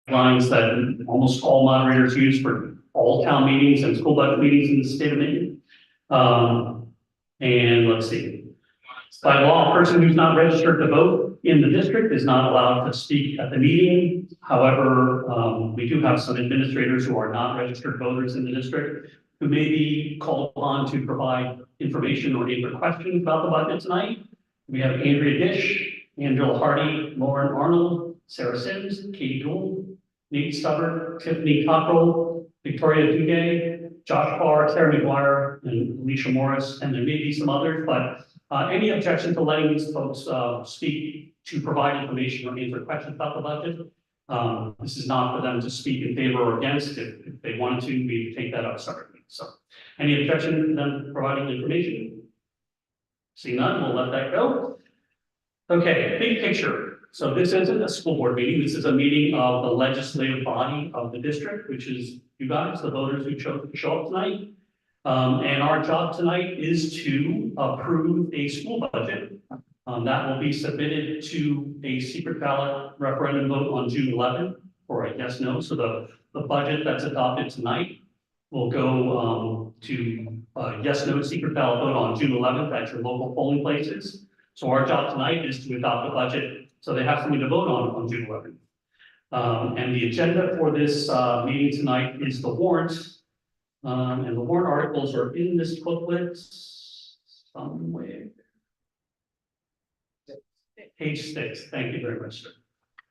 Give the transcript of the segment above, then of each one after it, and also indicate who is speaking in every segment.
Speaker 1: guidelines that almost all moderators use for all town meetings and school budget meetings in the state of Maine. And let's see. By law, a person who's not registered to vote in the district is not allowed to speak at the meeting. However, we do have some administrators who are not registered voters in the district who may be called upon to provide information or answer questions about the budget tonight. We have Andrea Dish, Angela Hardy, Lauren Arnold, Sarah Sims, Katie Gould, Nate Stubbard, Tiffany Cockrell, Victoria Duguay, Josh Barr, Terry McGuire, and Alicia Morris, and there may be some others, but any objection to letting these folks speak to provide information or answer questions about the budget? This is not for them to speak in favor or against. If they wanted to, we take that up separately. So, any objection to them providing information? See none, we'll let that go. Okay, big picture. So this isn't a school board meeting. This is a meeting of the legislative body of the district, which is you guys, the voters who chose to show up tonight. And our job tonight is to approve a school budget that will be submitted to a secret ballot referendum vote on June 11th for a yes, no. So the budget that's adopted tonight will go to yes, no secret ballot vote on June 11th at your local polling places. So our job tonight is to adopt the budget so they have something to vote on June 11th. And the agenda for this meeting tonight is the warrant. And the warrant articles are in this booklet somewhere. Page 6, thank you very much, sir.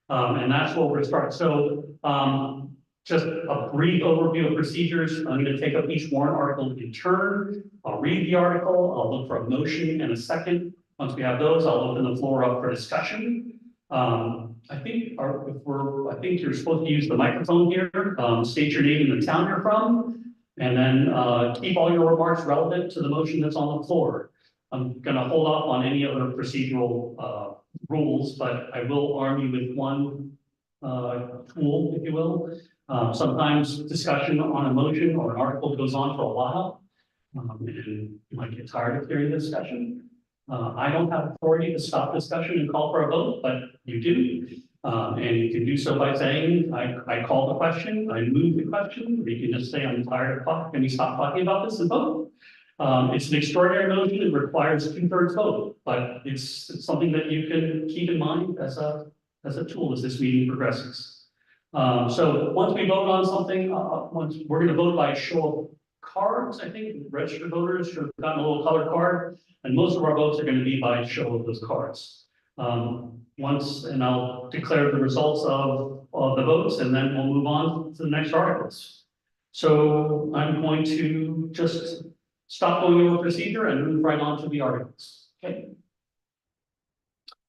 Speaker 1: And that's where we're gonna start. So just a brief overview of procedures. I'm gonna take up each warrant article in turn. I'll read the article, I'll look for a motion and a second. Once we have those, I'll open the floor up for discussion. I think you're supposed to use the microphone here. State your name and the town you're from. And then keep all your remarks relevant to the motion that's on the floor. I'm going to hold off on any other procedural rules, but I will arm you with one tool, if you will. Sometimes discussion on a motion or an article goes on for a while, and you might get tired of hearing the discussion. I don't have authority to stop discussion and call for a vote, but you do. And you can do so by saying, I call the question, I move the question, or you can just say, I'm tired of talking, can we stop talking about this and vote? It's an extraordinary motion, it requires 2/3 vote, but it's something that you can keep in mind as a tool as this meeting progresses. So once we vote on something, we're going to vote by show of cards. I think registered voters should have gotten a little colored card, and most of our votes are going to be by show of those cards. And I'll declare the results of the votes, and then we'll move on to the next articles. So I'm going to just stop going over procedure and move right on to the articles. Okay.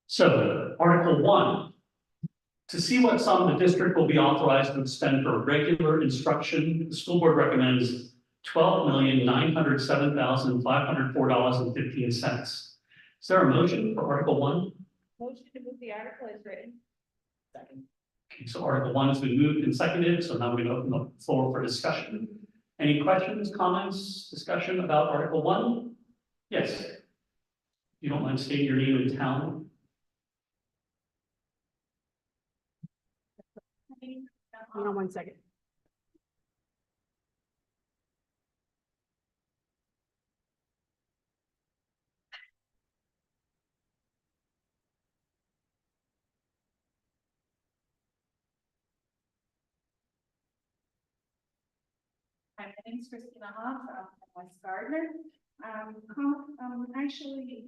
Speaker 1: So Article 1, to see what sum the district will be authorized to expend for regular instruction, the school board recommends $12,907,504.15. Is there a motion for Article 1?
Speaker 2: Motion to move the article is written. Second.
Speaker 1: Okay, so Article 1 has been moved and seconded, so now we're going to open the floor for discussion. Any questions, comments, discussion about Article 1? Yes. If you don't mind stating your name and town.
Speaker 2: Hold on 1 second.
Speaker 3: My name is Christina Hoff from West Gardner. Actually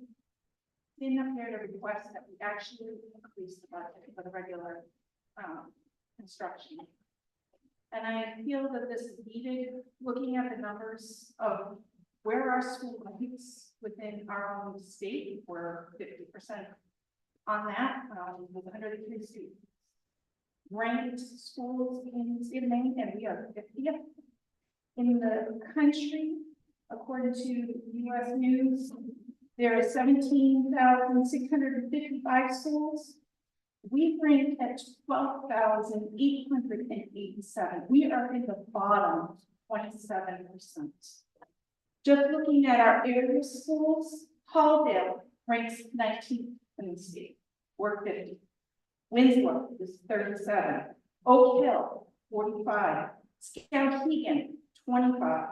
Speaker 3: in up here to request that we actually increase the budget for the regular construction. And I feel that this is needed, looking at the numbers of where our school ranks within our own state. We're 50% on that, with 103 students. Ranked schools in the state of Maine, and we are 50th. In the country, according to US News, there are 17,655 schools. We rank at 12,887. We are in the bottom 27%. Just looking at our area schools, Halldale ranks 19th in the state. We're 50. Winslow is 37. Oak Hill, 45, Skowhegan, 25,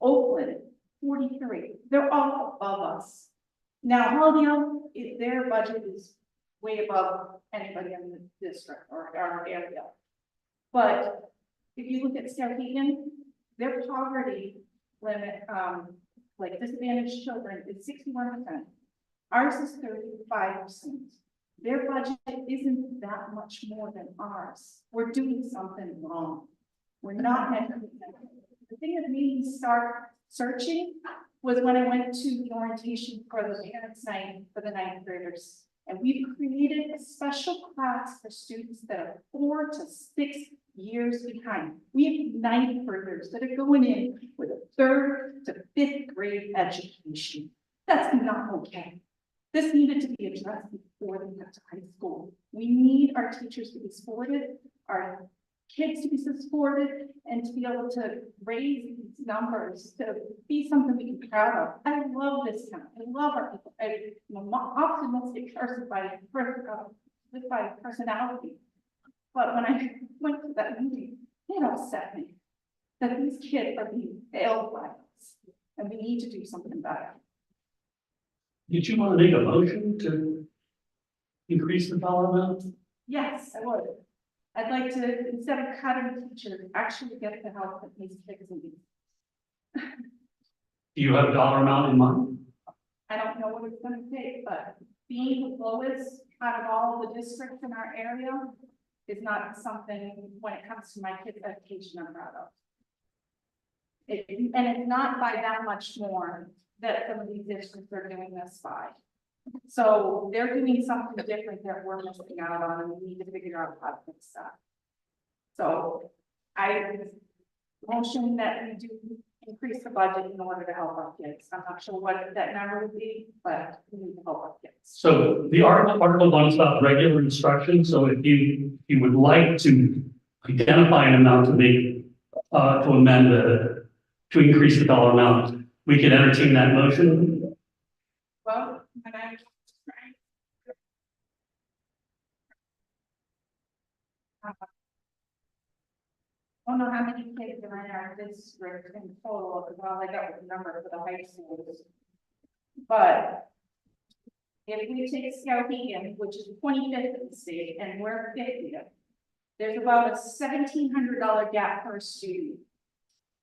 Speaker 3: Oakland, 43. They're all above us. Now, Holyoke, their budget is way above anybody in the district or our area. But if you look at Skowhegan, their poverty limit, like disadvantaged children is 61%. Ours is 35%. Their budget isn't that much more than ours. We're doing something wrong. We're not meant to. The thing that made me start searching was when I went to the orientation for the parents' night for the ninth graders. And we've created a special class for students that are 4 to 6 years behind. We have ninth graders that are going in with a 3rd to 5th grade education. That's not okay. This needed to be addressed before they got to high school. We need our teachers to be supported, our kids to be supported, and to be able to raise these numbers to be something we can be proud of. I love this town. I love our people. I'm optimistic person by personality. But when I went to that meeting, it upset me that these kids are being failed by us, and we need to do something about it.
Speaker 1: Did you want to make a motion to increase the dollar amount?
Speaker 3: Yes, I would. I'd like to, instead of cutting teachers, actually get the help that these kids need.
Speaker 1: Do you have a dollar amount in mind?
Speaker 3: I don't know what it's gonna take, but being the lowest out of all the districts in our area is not something, when it comes to my kids' education, I'm proud of. And it's not by that much more that some of these districts are doing this by. So they're doing something different that we're missing out on, and we need to figure out how to fix that. So I motion that we do increase the budget in order to help our kids. I'm not sure what that number would be, but we need to help our kids.
Speaker 1: So the article 1 is about regular instruction. So if you would like to identify an amount to make to amend to increase the dollar amount, we can entertain that motion.
Speaker 3: Well, and I'm trying. I don't know how many kids are in our district in total, because all I got was the number for the high schools. But if we take Skowhegan, which is 25th in the state, and we're 50th, there's about a $1,700 gap per student.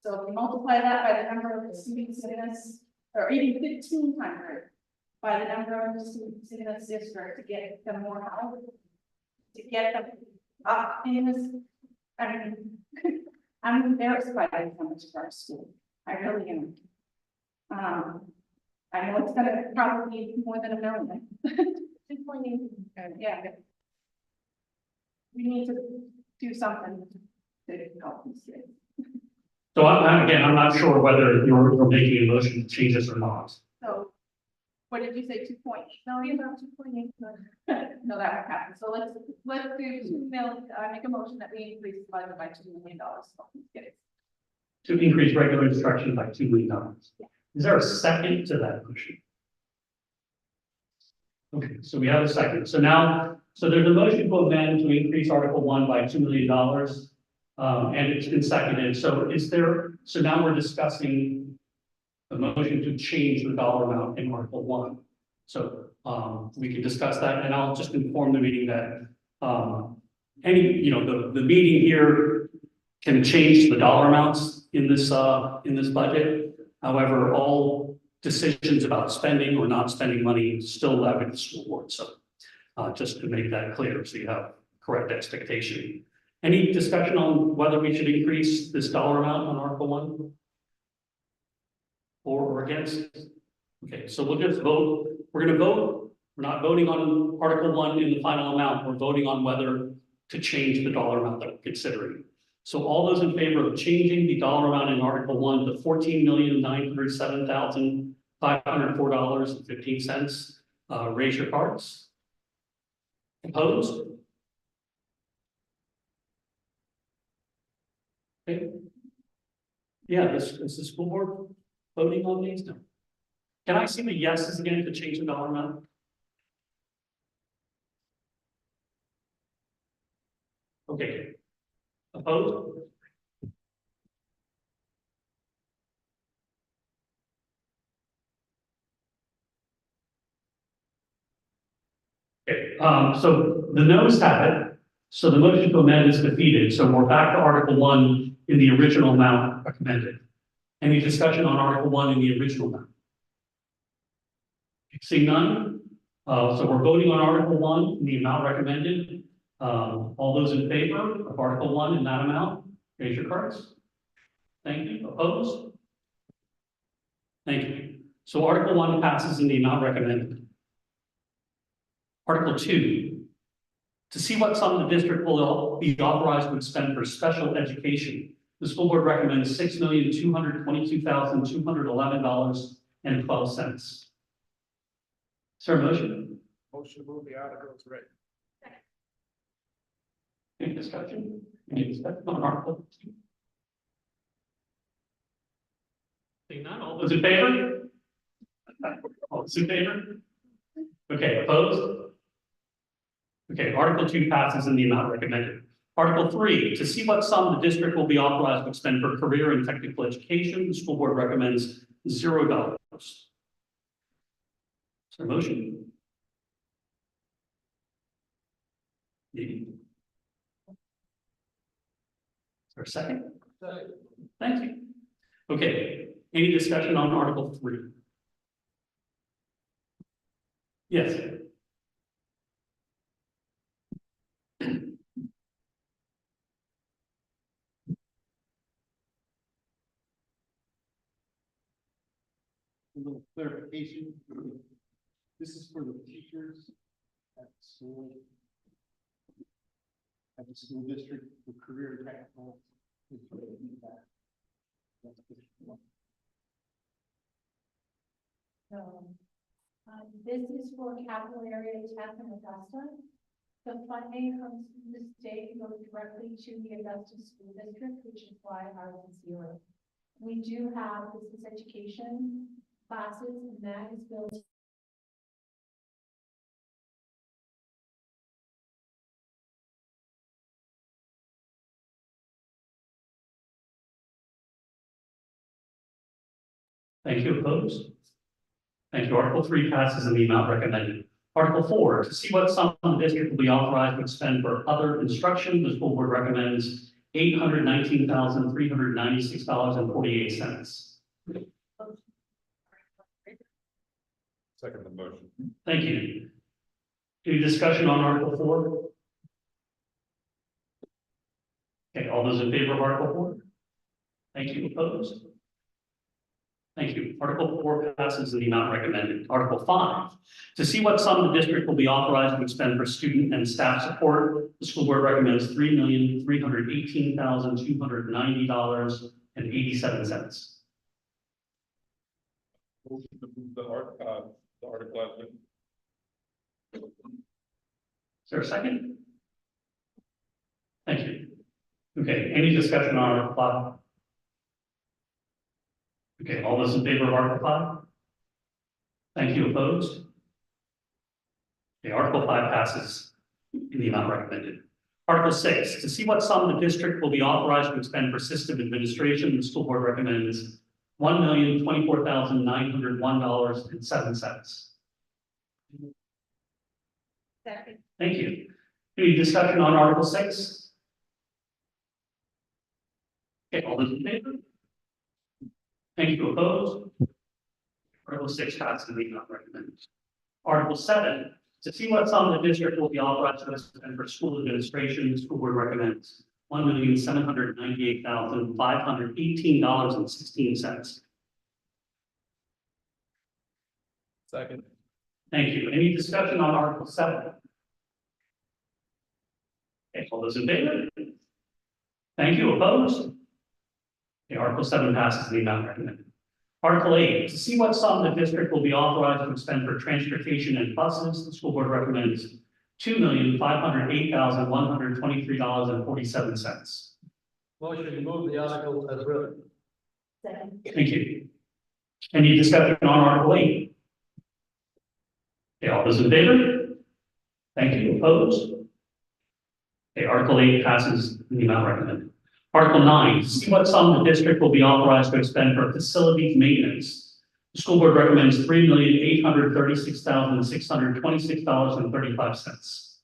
Speaker 3: So if you multiply that by the number of students in this, or even 1,500 by the number of students in this district to get them more help, to get them up in this, I mean, I'm embarrassed by how much of our school. I really am. I know it's gonna probably be more than $1 million. Yeah. We need to do something to help these kids.
Speaker 1: So I'm not sure whether you're making a motion to change this or not.
Speaker 3: So, what did you say, 2.8 million? About 2.8 million. No, that won't happen. So let's do 2 million, make a motion that we increase the budget by $2 million.
Speaker 1: To increase regular instruction by $2 million.
Speaker 3: Yeah.
Speaker 1: Is there a second to that motion? Okay, so we have a second. So there's a motion to amend to increase Article 1 by $2 million. And it's been seconded. So now we're discussing the motion to change the dollar amount in Article 1. So we can discuss that, and I'll just inform the meeting that the meeting here can change the dollar amounts in this budget. However, all decisions about spending or not spending money still lie with the school board. So just to make that clear, so you have correct expectation. Any discussion on whether we should increase this dollar amount on Article 1? Or against? Okay, so we'll just vote. We're going to vote. We're not voting on Article 1 in the final amount. We're voting on whether to change the dollar amount that we're considering. So all those in favor of changing the dollar amount in Article 1 to $14,907,504.15, raise your cards. Opposed? Okay. Yeah, is the school board voting on these? No. Can I see the yeses again to change the dollar amount? Okay. Opposed? Okay, so the noes have it. So the motion to amend is defeated. So we're back to Article 1 in the original amount recommended. Any discussion on Article 1 in the original amount? Seeing none, so we're voting on Article 1 in the amount recommended. All those in favor of Article 1 in that amount, raise your cards. Thank you. Opposed? Thank you. So Article 1 passes in the amount recommended. Article 2, to see what sum the district will be authorized to expend for special education, the school board recommends $6,222,211.12. Is there a motion?
Speaker 4: Motion to move the article is read.
Speaker 1: Any discussion? Any discussion on Article 2? Seeing none, all those in favor? All those in favor? Okay, opposed? Okay, Article 2 passes in the amount recommended. Article 3, to see what sum the district will be authorized to expend for career and technical education, the school board recommends $0. Is there a motion? Maybe. Is there a second? Thank you. Okay, any discussion on Article 3? Yes.
Speaker 4: A little clarification. This is for the teachers at school. At the school district for career and technical.
Speaker 3: So, this is for capital area tech in Augusta. The funding comes from the state and goes directly to the Augusta School District, which is why ours is zero. We do have business education classes, and that is built.
Speaker 1: Thank you. Opposed? Thank you. Article 3 passes in the amount recommended. Article 4, to see what sum the district will be authorized to expend for other instruction, the school board recommends $819,396.48.
Speaker 4: Second the motion.
Speaker 1: Thank you. Any discussion on Article 4? Okay, all those in favor of Article 4? Thank you. Opposed? Thank you. Article 4 passes in the amount recommended. Article 5, to see what sum the district will be authorized to expend for student and staff support, the school board recommends $3,318,290.87.
Speaker 4: Motion to move the article as written.
Speaker 1: Is there a second? Thank you. Okay, any discussion on Article 5? Okay, all those in favor of Article 5? Thank you. Opposed? Okay, Article 5 passes in the amount recommended. Article 6, to see what sum the district will be authorized to expend for system administration, the school board recommends $1,024,901.07.
Speaker 2: Second.
Speaker 1: Thank you. Any discussion on Article 6? Okay, all those in favor? Thank you. Opposed? Article 6 passes in the amount recommended. Article 7, to see what sum the district will be authorized to expend for school administration, the school board recommends $1,798,518.16.
Speaker 4: Second.
Speaker 1: Thank you. Any discussion on Article 7? Okay, all those in favor? Thank you. Opposed? Okay, Article 7 passes in the amount recommended. Article 8, to see what sum the district will be authorized to expend for transportation and buses, the school board recommends $2,508,123.47.
Speaker 4: Motion to move the article as written.
Speaker 3: Second.
Speaker 1: Thank you. Any discussion on Article 8? Okay, all those in favor? Thank you. Opposed? Okay, Article 8 passes in the amount recommended. Article 9, to see what sum the district will be authorized to expend for facilities maintenance. The school board recommends $3,836,626.35.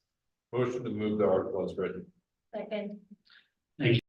Speaker 4: Motion to move the article as written.
Speaker 2: Second.
Speaker 1: Thank you.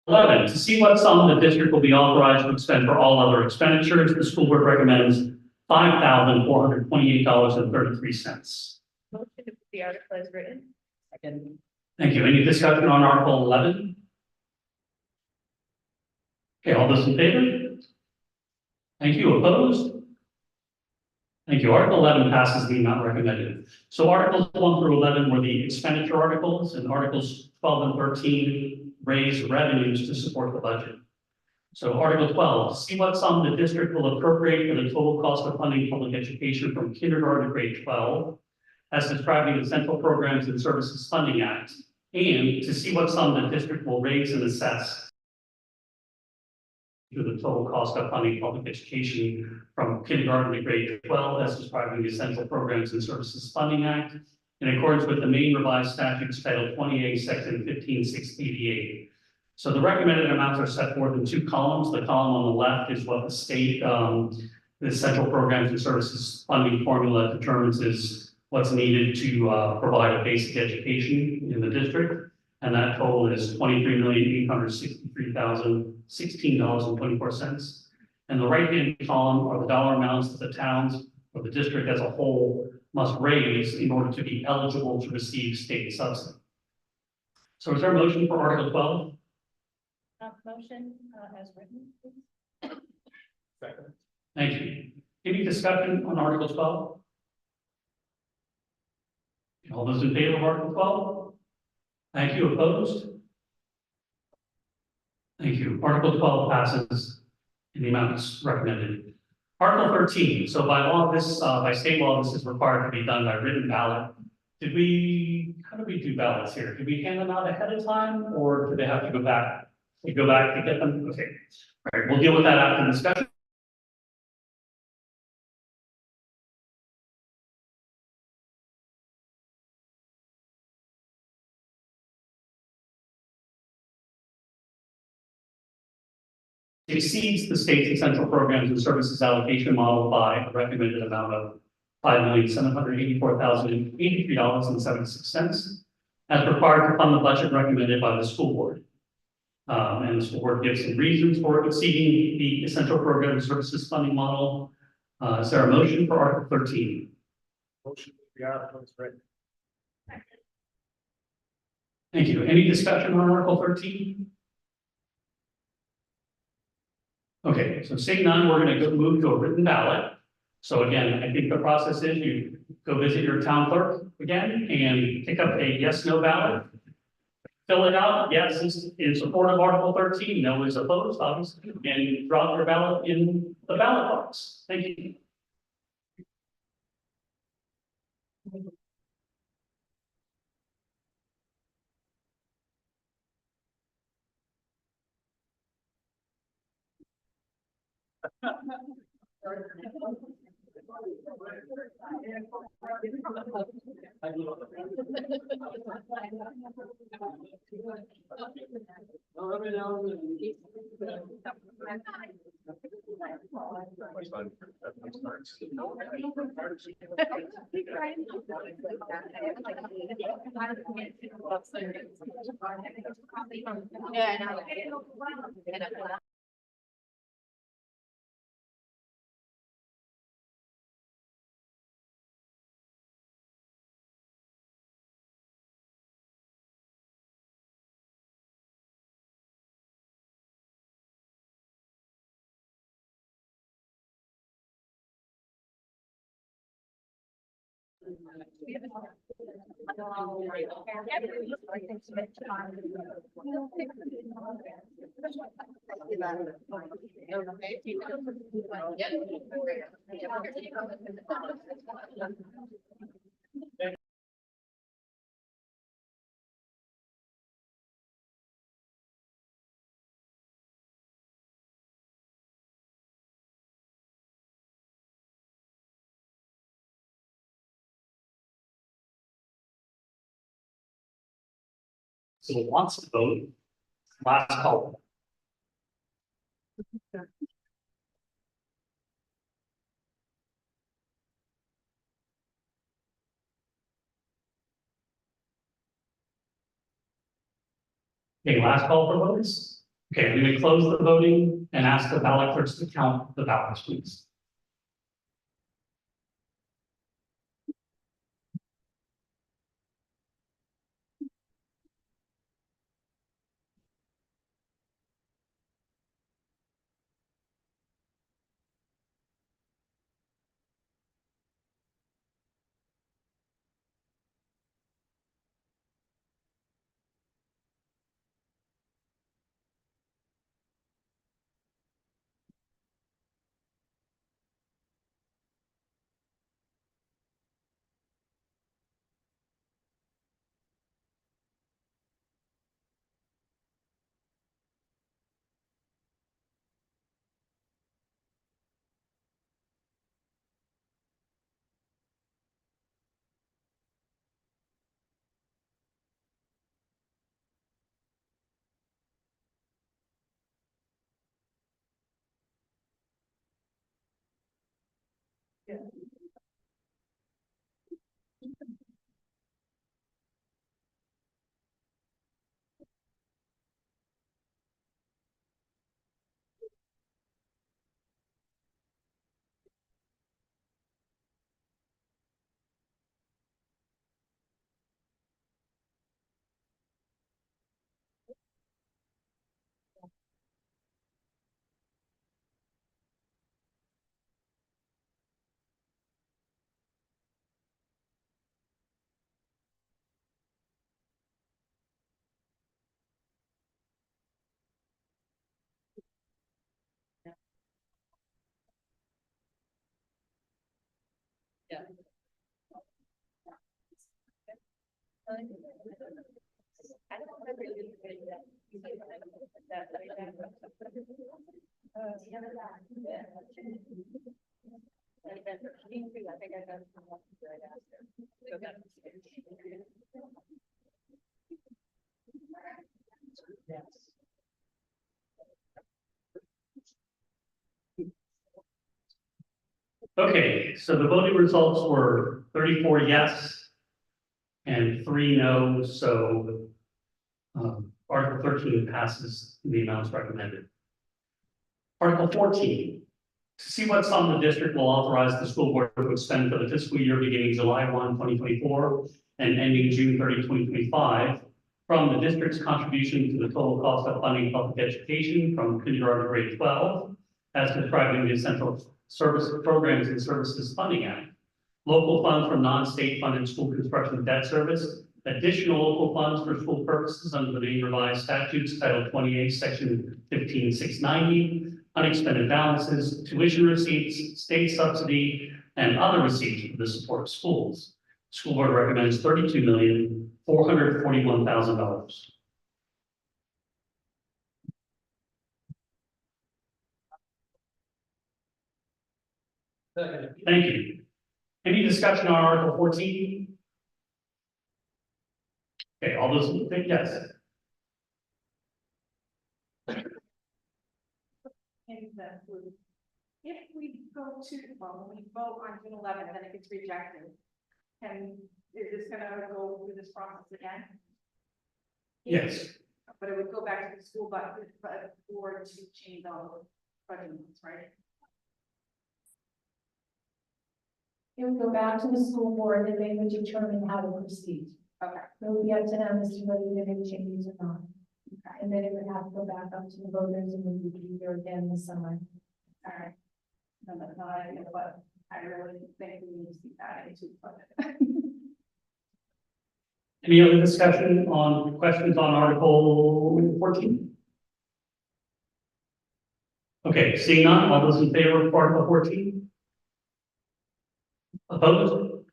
Speaker 1: Eleven, to see what sum the district will be authorized to expend for all other expenditures, the school board recommends $5,428.33.
Speaker 2: Motion to put the article as written. Second.
Speaker 1: Thank you. Any discussion on Article 11? Okay, all those in favor? Thank you. Opposed? Thank you. Article 11 passes the amount recommended. So Articles 1 through 11 were the expenditure articles, and Articles 12 and 13 raise revenues to support the budget. So Article 12, see what sum the district will appropriate for the total cost of funding public education from kindergarten to grade 12, as described in the Central Programs and Services Funding Act, and to see what sum the district will raise and assess to the total cost of funding public education from kindergarten to grade 12, as described in the Essential Programs and Services Funding Act, in accordance with the Maine Revised Statutes Title 28, Section 15688. So the recommended amounts are set forth in two columns. The column on the left is what the state, the Essential Programs and Services Funding formula determines is what's needed to provide a basic education in the district. And that total is $23,863,016.24. And the right-hand column are the dollar amounts that the towns or the district as a whole must raise in order to be eligible to receive state subsidy. So is there a motion for Article 12?
Speaker 2: Motion as written.
Speaker 4: Second.
Speaker 1: Thank you. Any discussion on Article 12? All those in favor of Article 12? Thank you. Opposed? Thank you. Article 12 passes in the amounts recommended. Article 13. So by law, by state law, this is required to be done by written ballot. How did we do ballots here? Did we hand them out ahead of time, or did they have to go back? We go back to get them? Okay. All right. We'll deal with that after discussion. Exceeds the state's essential programs and services allocation model by a recommended amount of $5,784,083.76, as required to fund the budget recommended by the school board. And the school board gives some reasons for exceeding the essential program and services funding model. Is there a motion for Article 13?
Speaker 4: Motion to the article as written.
Speaker 1: Thank you. Any discussion on Article 13? Okay, so seeing none, we're going to move to a written ballot. So again, I think the process is you go visit your town clerk again and pick up a yes/no ballot. Fill it out. Yes is in support of Article 13. No is opposed, obviously, and drop your ballot in the ballot box. Thank you.
Speaker 2: Yeah,
Speaker 1: So who wants to vote? Last call. Okay, last call for votes. Okay, I'm gonna close the voting and ask the ballot clerks to count the ballots, please. Okay, so the voting results were 34 yes and 3 no, so Article 13 passes the amounts recommended. Article 14, to see what sum the district will authorize the school board to expend for the fiscal year beginning July 1, 2024, and ending June 30, 2025, from the district's contribution to the total cost of funding public education from kindergarten to grade 12, as described in the Essential Service Programs and Services Funding Act. Local funds from non-state funded school construction debt service, additional local funds for school purposes under the Maine Revised Statutes, Title 28, Section 15690, unexpended balances, tuition receipts, state subsidy, and other receipts for the support of schools. School board recommends $32,441,000. Thank you. Any discussion on Article 14? Okay, all those in favor, yes.
Speaker 3: And that would, if we go to, well, when we vote on June 11th, then it gets rejected. And is this gonna go through this process again?
Speaker 1: Yes.
Speaker 3: But it would go back to the school budget, but board to change all the budget, right?
Speaker 5: It would go back to the school board and they would determine how to proceed.
Speaker 3: Okay.
Speaker 5: It would be up to them as to whether they make changes or not. Okay. And then it would have to go back up to the voters and we would be here again this summer.
Speaker 3: All right. No, that's not ideal, but I really think we need to see that into the budget.
Speaker 1: Any other discussion on questions on Article 14? Okay, seeing none, all those in favor of Article 14? Opposed?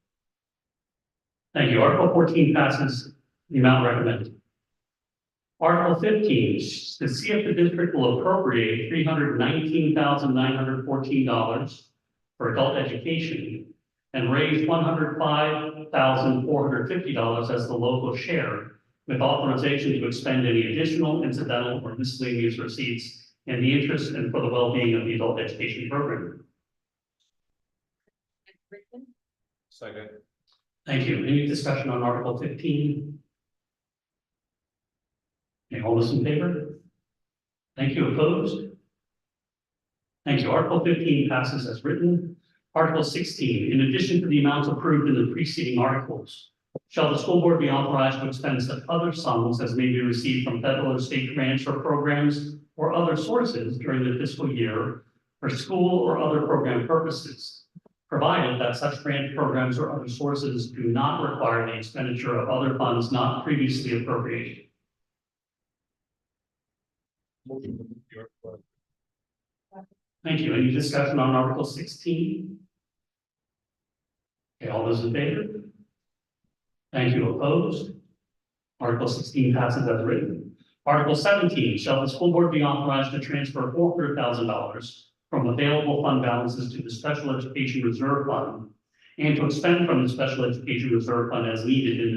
Speaker 1: Thank you. Article 14 passes the amount recommended. Article 15, to see if the district will appropriate $319,914 for adult education and raise $105,450 as the local share, with authorization to expend any additional, incidental, or miscellaneous receipts in the interest and for the well-being of the adult education program.
Speaker 4: Second.
Speaker 1: Thank you. Any discussion on Article 15? Okay, all those in favor? Thank you. Opposed? Thank you. Article 15 passes as written. Article 16, in addition to the amounts approved in the preceding articles, shall the school board be authorized to expend such other sums as may be received from federal or state grants or programs or other sources during the fiscal year for school or other program purposes, provided that such grant programs or other sources do not require the expenditure of other funds not previously appropriated.
Speaker 4: Motion to move the article.
Speaker 1: Thank you. Any discussion on Article 16? Okay, all those in favor? Thank you. Opposed? Article 16 passes as written. Article 17, shall the school board be authorized to transfer $400,000 from available fund balances to the Special Education Reserve Fund and to expend from the Special Education Reserve Fund as needed in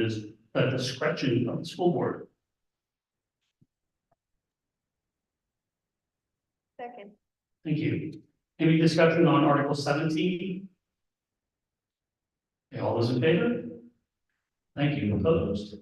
Speaker 1: the discretion of the school board.
Speaker 2: Second.
Speaker 1: Thank you. Any discussion on Article 17? Okay, all those in favor? Thank you. Opposed?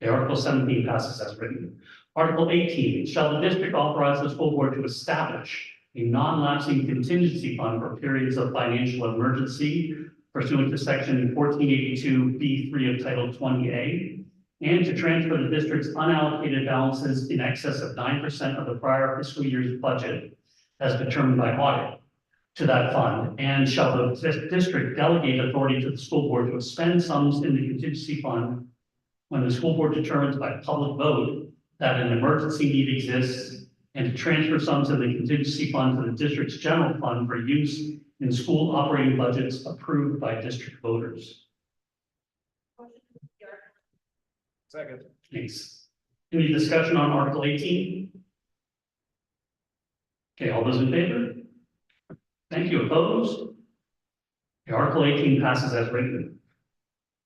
Speaker 1: Okay, Article 17 passes as written. Article 18, shall the district authorize the school board to establish a non-lapsing contingency fund for periods of financial emergency pursuant to section 1482B3 of Title 20A, and to transfer the district's unallocated balances in excess of 9% of the prior fiscal year's budget as determined by audit to that fund, and shall the district delegate authority to the school board to expend sums in the contingency fund when the school board determines by public vote that an emergency need exists, and to transfer sums in the contingency fund to the district's general fund for use in school operating budgets approved by district voters.
Speaker 4: Second.
Speaker 1: Thanks. Any discussion on Article 18? Okay, all those in favor? Thank you. Opposed? Okay, Article 18 passes as written.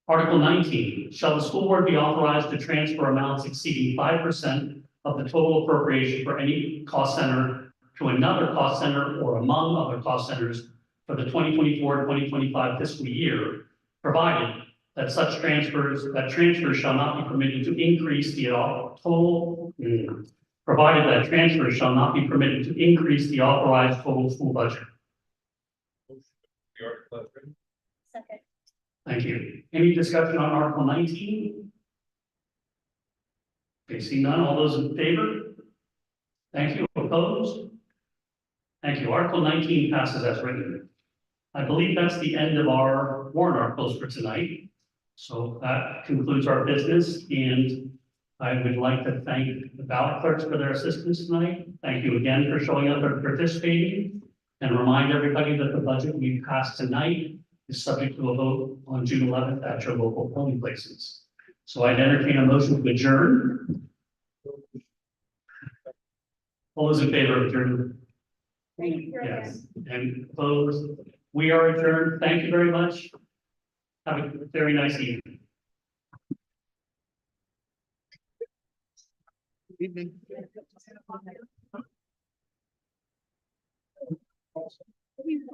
Speaker 1: Article 19, shall the school board be authorized to transfer amounts exceeding 5% of the total appropriation for any cost center to another cost center or among other cost centers for the 2024-2025 fiscal year, provided that such transfers shall not be permitted to increase the provided that transfers shall not be permitted to increase the authorized total school budget.
Speaker 4: Motion to move the article as written.
Speaker 2: Second.
Speaker 1: Thank you. Any discussion on Article 19? Okay, seeing none, all those in favor? Thank you. Opposed? Thank you. Article 19 passes as written. I believe that's the end of our warrant articles for tonight. So that concludes our business, and I would like to thank the ballot clerks for their assistance tonight. Thank you again for showing up and participating, and remind everybody that the budget we passed tonight is subject to a vote on June 11th at your local polling places. So I'd entertain a motion to adjourn. All those in favor of adjournment?
Speaker 2: Thank you.
Speaker 1: Yes, and opposed? We are adjourned. Thank you very much. Have a very nice evening.
Speaker 4: Evening.
Speaker 2: You